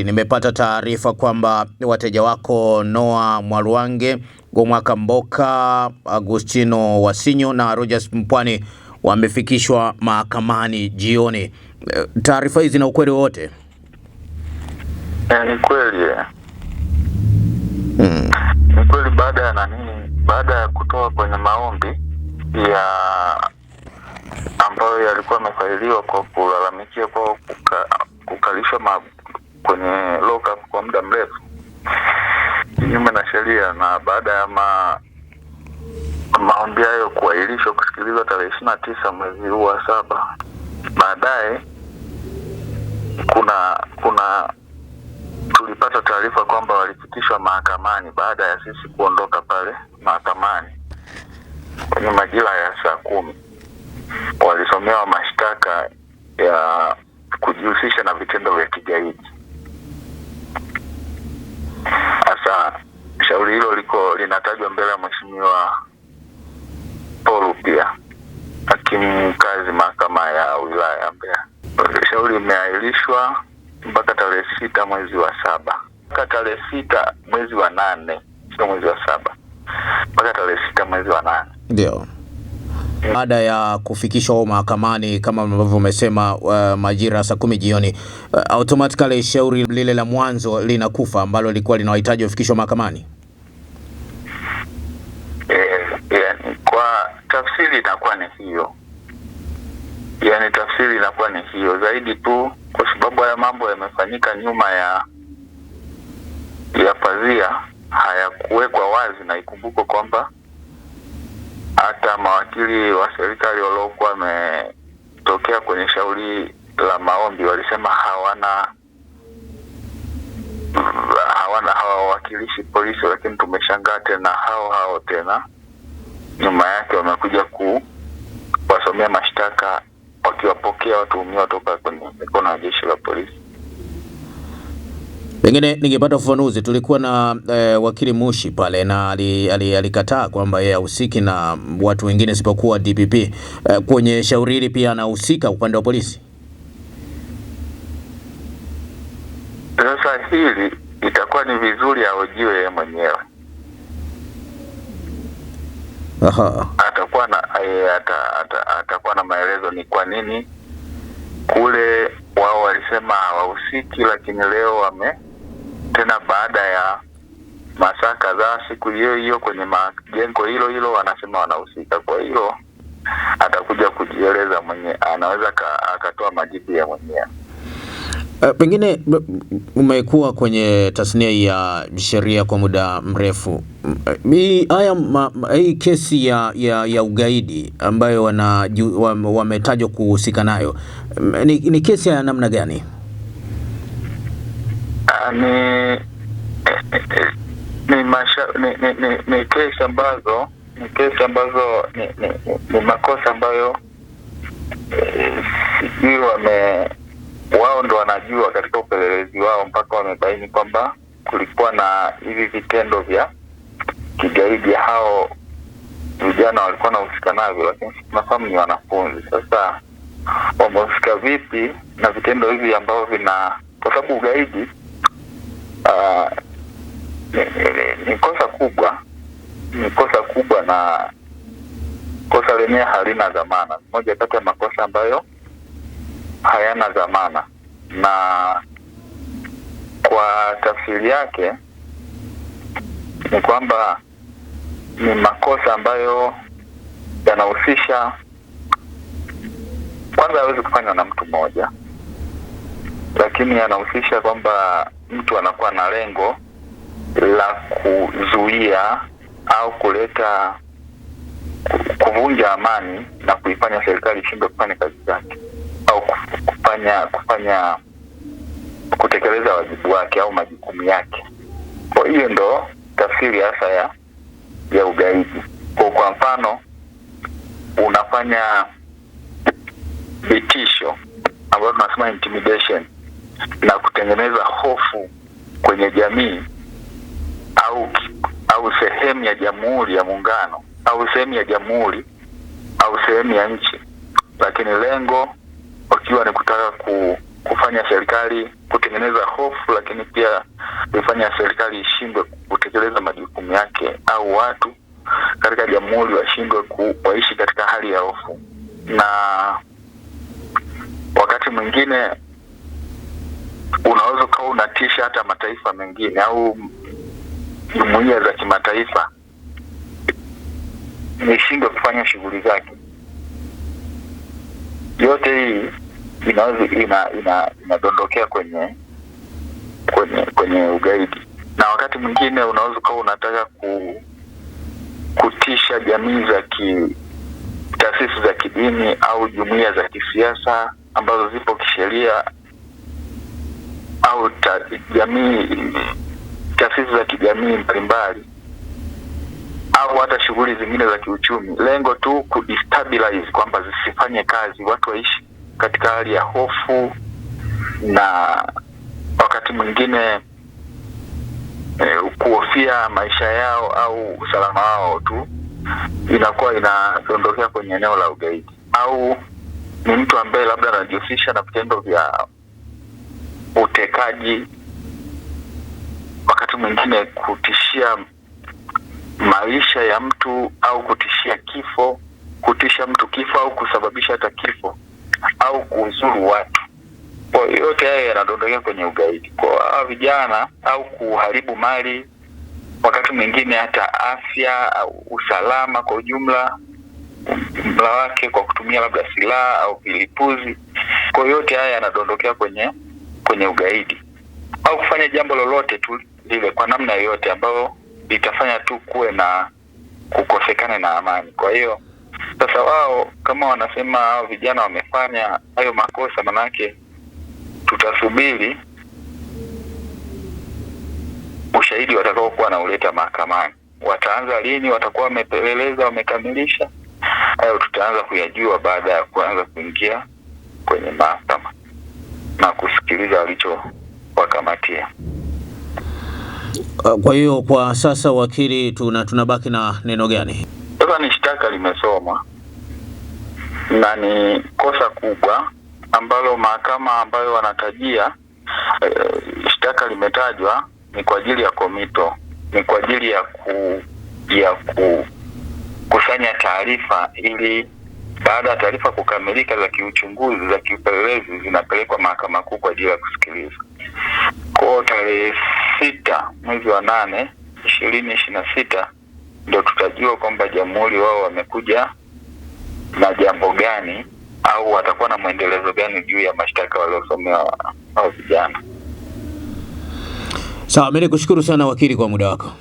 Nimepata taarifa kwamba wateja wako Noah Mwaluange, Gomwaka Mboka, Agustino Wasinyo na Rogers Mpwani wamefikishwa mahakamani jioni. Taarifa hizi na ukweli wote? Ni kweli. Ni kweli baada ya kutoa kwenye maombi ya ambayo yalikuwa yamefailiwa kwa kulalamikia kwa kukalishwa kwenye lockup kwa muda mrefu kinyume na sheria, na baada ya maombi hayo kuahirishwa kusikilizwa tarehe 29 mwezi huu wa 7, baadaye tulipata taarifa kwamba walifikishwa mahakamani baada ya sisi kuondoka pale mahakamani kwenye majira ya saa 10. Walisomewa mashtaka ya kujihusisha na vitendo vya kigaidi. Sasa shauri hilo linatajwa mbele ya Mheshimiwa Paul pia, hakimu mkazi mahakama ya wilaya ya Mbeya. Shauri limeahirishwa mpaka tarehe 6 mwezi wa 7. Mpaka tarehe 6 mwezi wa 8, sio mwezi wa 7. Mpaka tarehe 6 mwezi wa 8. Ndio. Baada ya kufikishwa mahakamani kama ambavyo umesema majira saa 10 jioni, automatically shauri lile la mwanzo linakufa ambalo lilikuwa linahitaji kufikishwa mahakamani. Kwa tafsiri inakuwa ni hiyo. Tafsiri inakuwa ni hiyo zaidi tu kwa sababu haya mambo yamefanyika nyuma ya pazia, hayakuwekwa wazi, na ikumbuko kwamba hata mawakili wa serikali waliokuwa wametokea kwenye shauri la maombi walisema hawawakilishi polisi, lakini tumeshangaa tena hao tena nyuma yake wamekuja kuwasomea mashtaka wakiwapokea watuhumiwa toka kwenye mikono ya jeshi la polisi. Pengine ningepata ufafanuzi. Tulikuwa na wakili Mushi pale na alikataa kwamba yeye hahusiki na watu wengine isipokuwa DPP. Kwenye shauri hili pia anahusika upande wa polisi. Sasa hili itakuwa ni vizuri ahojiwe yeye mwenyewe. Atakuwa na maelezo ni kwa nini kule wao walisema hawahusiki, lakini leo tena baada ya masaa kadhaa siku hiyo kwenye jengo hilo wanasema wanahusika. Kwa hiyo atakuja kujieleza mwenyewe, anaweza akatoa majibu ya mwenyewe. Pengine umekuwa kwenye tasnia ya sheria kwa muda mrefu. Hii kesi ya ugaidi ambayo wametajwa kuhusika nayo ni kesi ya namna gani? Ni kesi ambazo ni makosa ambayo sijui wao ndo wanajua katika upelelezi wao, mpaka wamebaini kwamba kulikuwa na hivi vitendo vya kigaidi. Hao vijana walikuwa wanahusika navyo, lakini tunafahamu ni wanafunzi. Sasa wamehusika vipi na vitendo hivi ambavyo kwa sababu ugaidi ni kosa kubwa, na kosa lenyewe halina dhamana. Moja kati ya makosa ambayo hayana dhamana, na kwa tafsiri yake ni kwamba ni makosa ambayo yanahusisha, kwanza hawezi kufanywa na mtu mmoja, lakini yanahusisha kwamba mtu anakuwa na lengo la kuzuia au kuvunja amani na kuifanya serikali ishindwe kufanya kazi zake au kutekeleza wajibu wake au majukumu yake. Kwa hiyo ndo tafsiri hasa ya ugaidi. Kwa mfano, unafanya vitisho ambayo tunasema intimidation na kutengeneza hofu kwenye jamii au sehemu ya Jamhuri ya Muungano au sehemu ya jamhuri au sehemu ya nchi, lakini lengo wakiwa ni kutaka kufanya serikali kutengeneza hofu, lakini pia kufanya serikali ishindwe kutekeleza majukumu yake, au watu katika jamhuri washindwe kuishi katika hali ya hofu. Na wakati mwingine unaweza kuwa unatisha hata mataifa mengine au jumuiya za kimataifa nishindwe kufanya shughuli zake. Yote hii inadondokea kwenye ugaidi. Na wakati mwingine unaweza kuwa unataka kutisha jamii taasisi za kidini au jumuiya za kisiasa ambazo zipo kisheria, au taasisi za kijamii mbalimbali, au hata shughuli zingine za kiuchumi. Lengo tu kudestabilize, kwamba zisifanye kazi, watu waishi katika hali ya hofu, na wakati mwingine kuhofia maisha yao au usalama wao tu, inakuwa inadondokea kwenye eneo la ugaidi. Au ni mtu ambaye labda anajihusisha na vitendo vya utekaji, wakati mwingine kutishia maisha ya mtu, au kutisha mtu kifo au kusababisha hata kifo, au kuzuru watu. Kwa yote haya yanadondokea kwenye ugaidi. Kwa vijana, au kuharibu mali, wakati mwingine hata afya au usalama kwa ujumla mla wake, kwa kutumia labda silaha au vilipuzi. Kwa yote haya yanadondokea kwenye ugaidi, au kufanya jambo lolote tu lile kwa namna yoyote ambayo litafanya tu kuwe na kukosekana na amani. Kwa hiyo sasa wao kama wanasema vijana wamefanya hayo makosa, manake tutasubiri ushahidi watakao kuwa na uleta mahakamani. Wataanza lini? Watakuwa wamepeleleza, wamekamilisha hayo? Tutaanza kuyajua baada ya kuanza kuingia kwenye mahakama na kusikiliza walichowakamatia. Kwa hiyo kwa sasa, wakili, tunabaki na neno gani? Sasa ni shtaka limesomwa na ni kosa kubwa ambalo mahakama ambayo wanatajia shtaka limetajwa ni kwa ajili ya komito, ni kwa ajili ya kukusanya taarifa, ili baada ya taarifa kukamilika za kiuchunguzi, za kiupelelezi, zinapelekwa mahakama kuu kwa ajili ya kusikiliza. Kwa tarehe 6 mwezi wa 8 2026 ndio tutajua kwamba jamhuri wao wamekuja na jambo gani, au watakuwa na mwendelezo gani juu ya mashtaka waliosomewa hao vijana. Sawa, mimi nikushukuru sana wakili kwa muda wako.